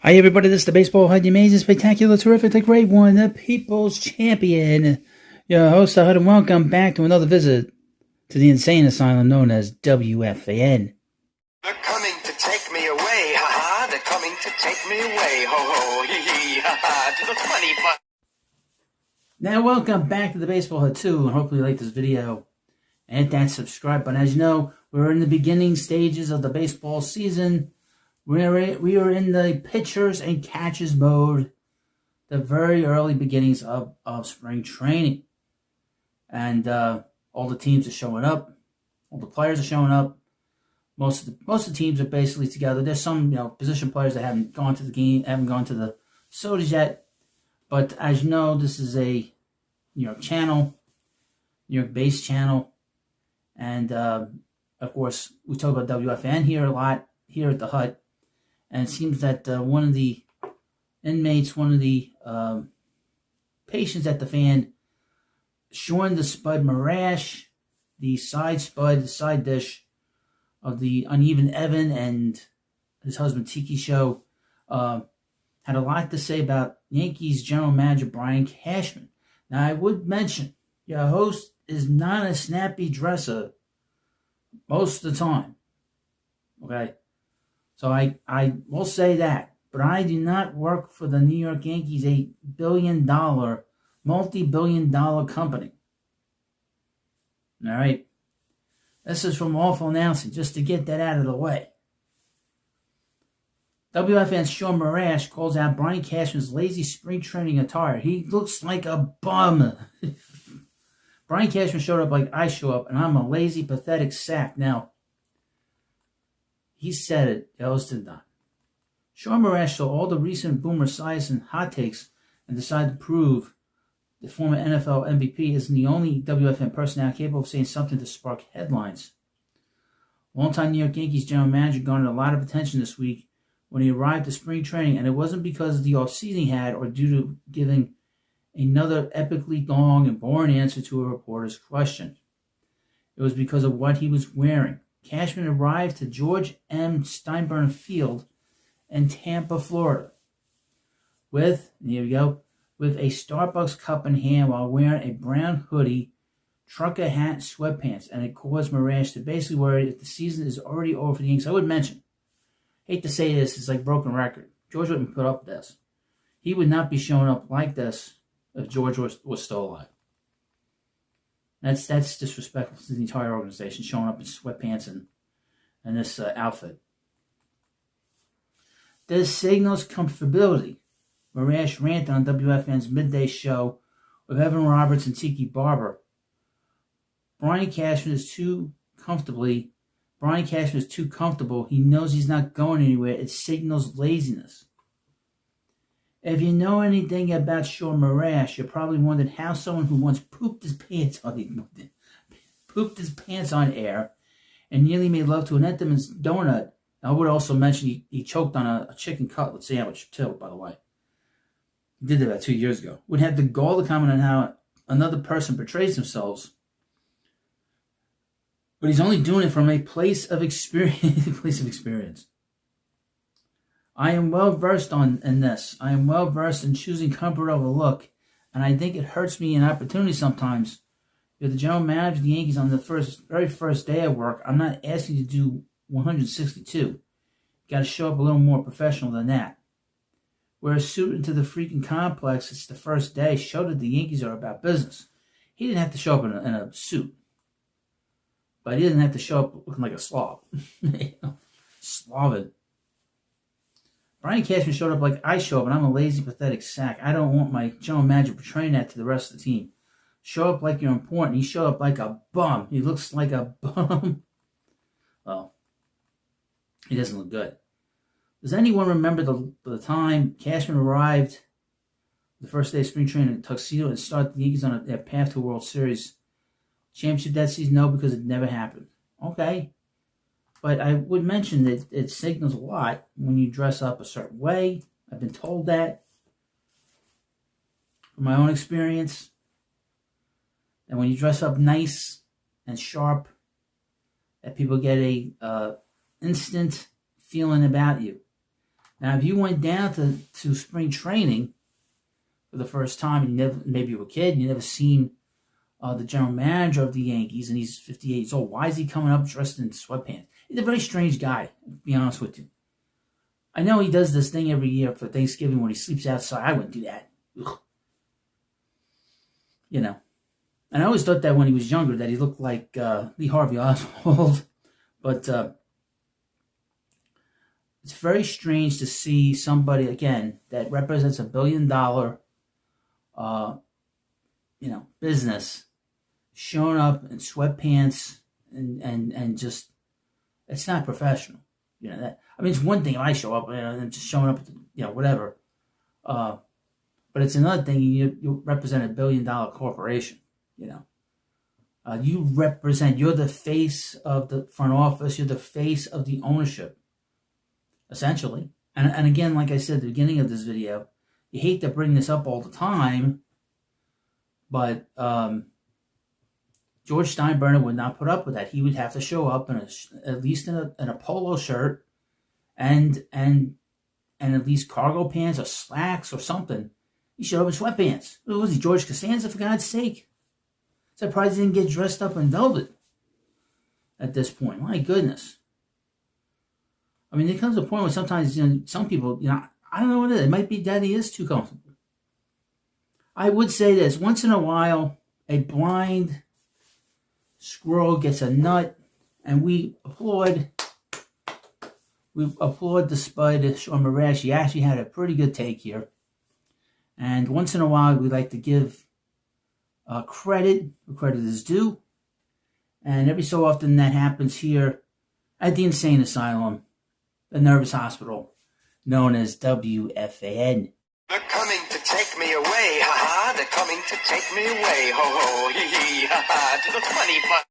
Hi everybody, this is the Baseball HUD, the amazing, spectacular, terrific, the great one, the People's Champion. Your host, HUD, and welcome back to another visit to the insane asylum known as WFAN. They're coming to take me away, ha-ha, they're coming to take me away, ho-ho, hee-hee, ha-ha, to the funny fun. Now, welcome back to the Baseball HUD 2, and hopefully you like this video. And hit that subscribe button. As you know, we're in the beginning stages of the baseball season. We are in the pitchers and catchers mode, the very early beginnings of spring training. And all the teams are showing up. All the players are showing up. Most of the teams are basically together. There's some position players that haven't gone to the game, haven't gone to the sodas yet. But as you know, this is a New York channel, New York-based channel. And, of course, we talk about WFAN here a lot, here at the HUD. And it seems that one of the inmates, one of the patients at the fan, showing the Spud Marash, the side spud, the side dish of the Uneven Evan and his husband Tiki show, had a lot to say about Yankees general manager Brian Cashman. Now, I would mention, your host is not a snappy dresser most of the time. Okay? So I will say that. But I do not work for the New York Yankees, a billion-dollar, multi-billion-dollar company. All right? This is from Awful Announcing, just to get that out of the way. WFAN's Sean Marash calls out Brian Cashman's lazy spring training attire. He looks like a bum. Brian Cashman showed up like I show up, and I'm a lazy, pathetic sack. Now, he said it, else did not. Sean Marash saw all the recent Boomer Esiason hot takes and decided to prove the former NFL MVP isn't the only WFAN person now capable of saying something to spark headlines. Longtime New York Yankees general manager garnered a lot of attention this week when he arrived to spring training, and it wasn't because of the offseason he had or due to giving another epically long and boring answer to a reporter's question. It was because of what he was wearing. Cashman arrived to George M. Steinbrenner Field in Tampa, Florida, with a Starbucks cup in hand while wearing a brown hoodie, trucker hat, and sweatpants, and it caused Marash to basically worry if the season is already over for the Yankees. I would mention, hate to say this, it's like broken record. George wouldn't put up with this. He would not be showing up like this if George was still alive. That's disrespectful to the entire organization, showing up in sweatpants and this outfit. This signals comfortability. Marash ranted on WFN's midday show with Evan Roberts and Tiki Barber. Brian Cashman is too comfortable. He knows he's not going anywhere. It signals laziness. If you know anything about Sean Marash, you're probably wondering how someone who once pooped his pants on air and nearly made love to an Entenmann's donut. I would also mention he choked on a chicken cutlet sandwich too, by the way. He did that about 2 years ago. Would have the gall to comment on how another person portrays themselves. But he's only doing it from a place of experience. I am well versed in this. I am well versed in choosing comfort over look, and I think it hurts me in opportunity sometimes. You're the general manager of the Yankees on the very first day of work. I'm not asking you to do 162. You got to show up a little more professional than that. Wear a suit into the freaking complex. It's the first day. Show that the Yankees are about business. He didn't have to show up in a suit, but he didn't have to show up looking like a slob. Slobbing. Brian Cashman showed up like I show up, and I'm a lazy, pathetic sack. I don't want my general manager portraying that to the rest of the team. Show up like you're important. He showed up like a bum. He looks like a bum. Well, he doesn't look good. Does anyone remember the time Cashman arrived the first day of spring training in tuxedo and started the Yankees on their path to a World Series championship that season? No, because it never happened. Okay. But I would mention that it signals a lot when you dress up a certain way. I've been told that from my own experience. And when you dress up nice and sharp, that people get a instant feeling about you. Now, if you went down to spring training for the first time, and maybe you were a kid, and you never seen the general manager of the Yankees, and he's 58 years old. Why is he coming up dressed in sweatpants? He's a very strange guy, to be honest with you. I know he does this thing every year for Thanksgiving when he sleeps outside. I wouldn't do that. Ugh. You know. And I always thought that when he was younger that he looked like Lee Harvey Oswald. But it's very strange to see somebody, again, that represents $1 billion business showing up in sweatpants and just, it's not professional. That, I mean, it's one thing if I show up and just showing up, whatever. But it's another thing you represent $1 billion corporation. You represent, you're the face of the front office, you're the face of the ownership, essentially. And again, like I said at the beginning of this video, you hate to bring this up all the time, but George Steinbrenner would not put up with that. He would have to show up at least in a polo shirt and at least cargo pants or slacks or something. He showed up in sweatpants. What was he, George Costanza, for God's sake? Surprised he didn't get dressed up in velvet at this point. My goodness. I mean, there comes a point where sometimes, some people, I don't know what it is. It might be that he is too comfortable. I would say this. Once in a while, a blind squirrel gets a nut, and we applaud. We applaud despite Sean Marash. He actually had a pretty good take here. And once in a while, we like to give credit where credit is due. And every so often that happens here at the insane asylum, the nervous hospital, known as WFAN. They're coming to take me away, ha ha. They're coming to take me away, ho ho, hee hee, ha ha, to the funny fun.